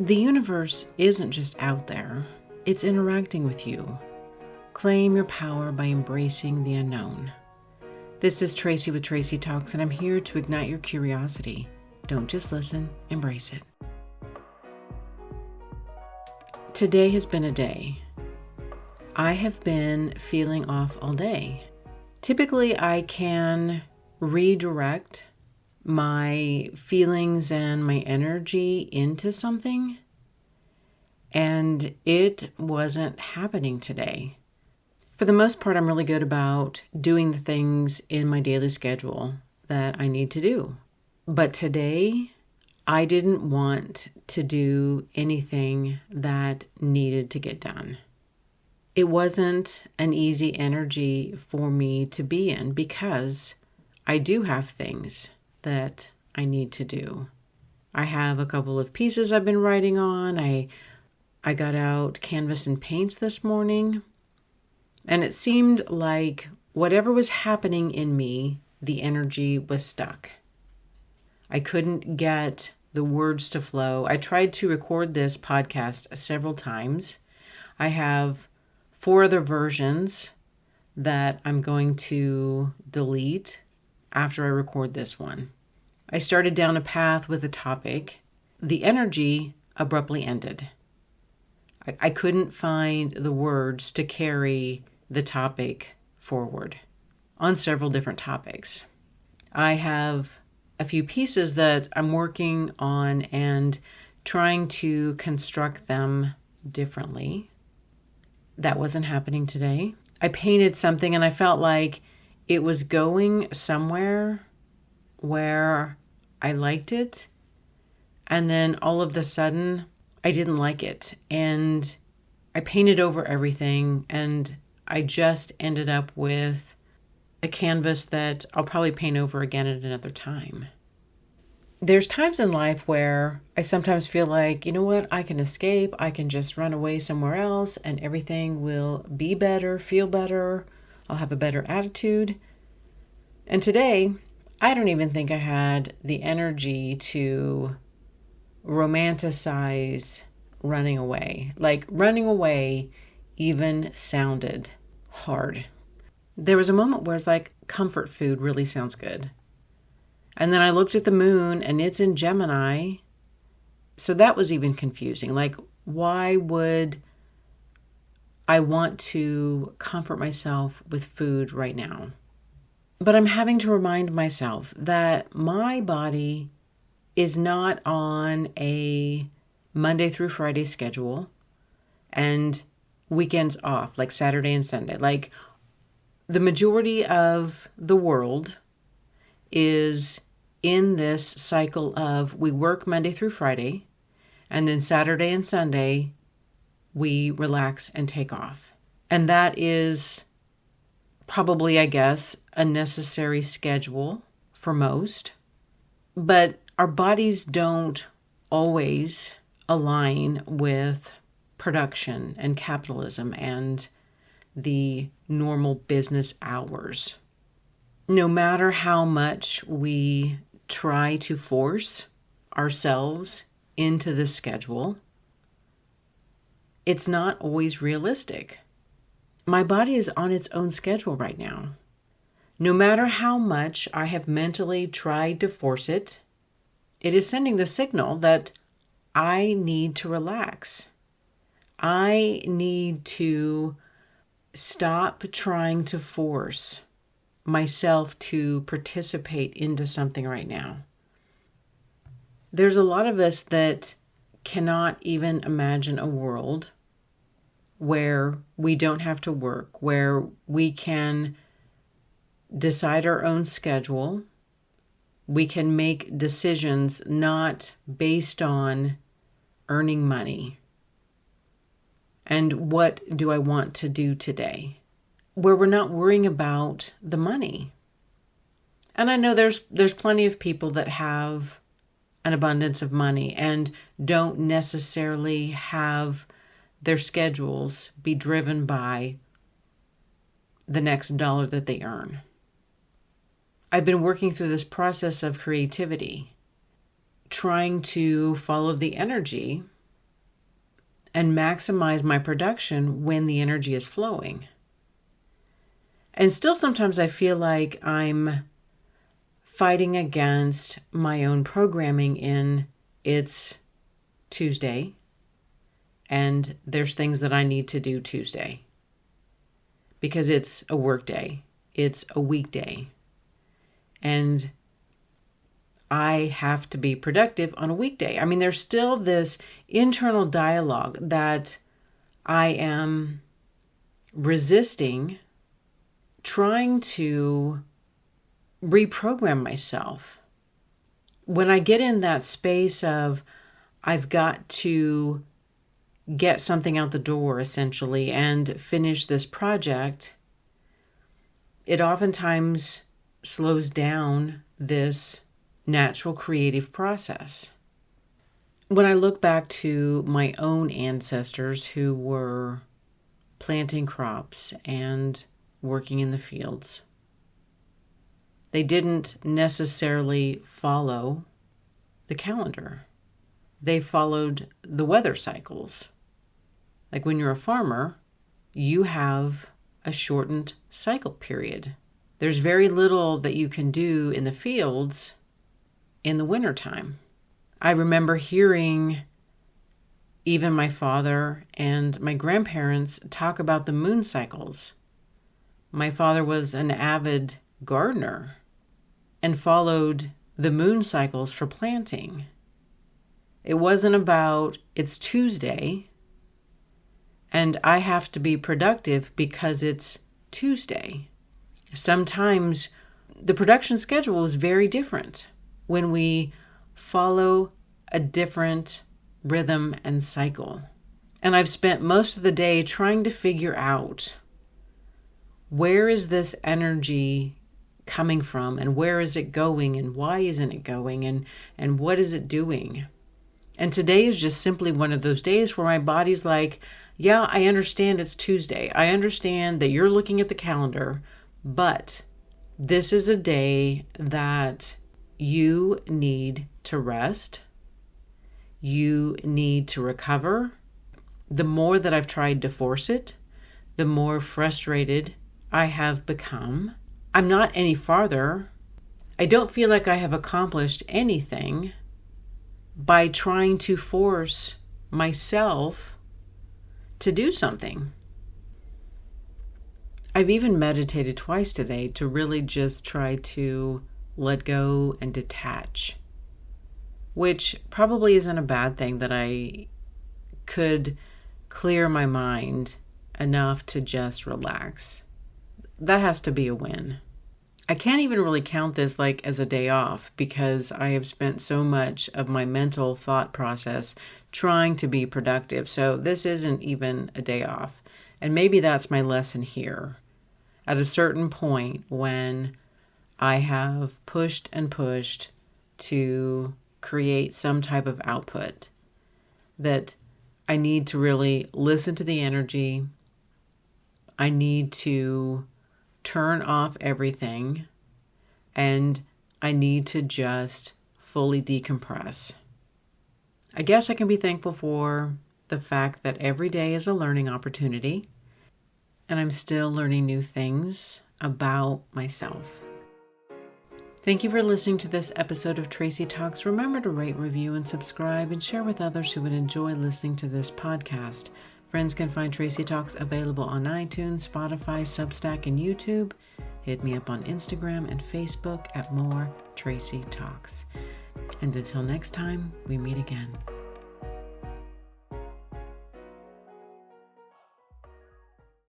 The universe isn't just out there, it's interacting with you. Claim your power by embracing the unknown. This is Tracy with Tracy Talks, and I'm here to ignite your curiosity. Don't just listen, embrace it. Today has been a day. I have been feeling off all day. Typically, I can redirect my feelings and my energy into something, and it wasn't happening today. For the most part, I'm really good about doing the things in my daily schedule that I need to do. But today, I didn't want to do anything that needed to get done. It wasn't an easy energy for me to be in because I do have things that I need to do. I have a couple of pieces I've been writing on. I got out canvas and paints this morning, and it seemed like whatever was happening in me, the energy was stuck. I couldn't get the words to flow. I tried to record this podcast several times. I have 4 other versions that I'm going to delete after I record this one. I started down a path with a topic. The energy abruptly ended. I couldn't find the words to carry the topic forward on several different topics. I have a few pieces that I'm working on and trying to construct them differently. That wasn't happening today. I painted something and I felt like it was going somewhere where I liked it, and then all of a sudden I didn't like it, and I painted over everything, and I just ended up with a canvas that I'll probably paint over again at another time. There's times in life where I sometimes feel like, you know what, I can escape, I can just run away somewhere else, and everything will be better, feel better, I'll have a better attitude. And today, I don't even think I had the energy to romanticize running away. Like, running away even sounded hard. There was a moment where it's like, comfort food really sounds good. And then I looked at the moon and it's in Gemini. So that was even confusing. Like, why would I want to comfort myself with food right now? But I'm having to remind myself that my body is not on a Monday through Friday schedule and weekends off, like Saturday and Sunday. Like, the majority of the world is in this cycle of we work Monday through Friday, and then Saturday and Sunday we relax and take off. And that is probably, I guess, a necessary schedule for most. But our bodies don't always align with production and capitalism and the normal business hours. No matter how much we try to force ourselves into the schedule, it's not always realistic. My body is on its own schedule right now. No matter how much I have mentally tried to force it, it is sending the signal that I need to relax. I need to stop trying to force myself to participate into something right now. There's a lot of us that cannot even imagine a world where we don't have to work, where we can decide our own schedule. We can make decisions not based on earning money. And what do I want to do today? Where we're not worrying about the money. And I know there's plenty of people that have an abundance of money and don't necessarily have their schedules be driven by the next dollar that they earn. I've been working through this process of creativity, trying to follow the energy and maximize my production when the energy is flowing. And still sometimes I feel like I'm fighting against my own programming in it's Tuesday and there's things that I need to do Tuesday because it's a work day, it's a weekday, and I have to be productive on a weekday. I mean, there's still this internal dialogue that I am resisting, trying to reprogram myself. When I get in that space of I've got to get something out the door, essentially, and finish this project, it oftentimes slows down this natural creative process. When I look back to my own ancestors who were planting crops and working in the fields, they didn't necessarily follow the calendar. They followed the weather cycles. Like when you're a farmer, you have a shortened cycle period. There's very little that you can do in the fields in the wintertime. I remember hearing even my father and my grandparents talk about the moon cycles. My father was an avid gardener and followed the moon cycles for planting. It wasn't about it's Tuesday and I have to be productive because it's Tuesday. Sometimes the production schedule is very different when we follow a different rhythm and cycle. And I've spent most of the day trying to figure out where is this energy coming from and where is it going and why isn't it going and what is it doing? And today is just simply one of those days where my body's like, yeah, I understand it's Tuesday. I understand that you're looking at the calendar, but this is a day that you need to rest. You need to recover. The more that I've tried to force it, the more frustrated I have become. I'm not any farther. I don't feel like I have accomplished anything by trying to force myself to do something. I've even meditated twice today to really just try to let go and detach, which probably isn't a bad thing, that I could clear my mind enough to just relax. That has to be a win. I can't even really count this like as a day off because I have spent so much of my mental thought process trying to be productive. So this isn't even a day off. And maybe that's my lesson here. At a certain point when I have pushed and pushed to create some type of output, that I need to really listen to the energy. I need to turn off everything, and I need to just fully decompress. I guess I can be thankful for the fact that every day is a learning opportunity, and I'm still learning new things about myself. Thank you for listening to this episode of Tracy Talks. Remember to rate, review, and subscribe, and share with others who would enjoy listening to this podcast. Friends can find Tracy Talks available on iTunes, Spotify, Substack, and YouTube. Hit me up on Instagram and Facebook at More Tracy Talks. And until next time, we meet again.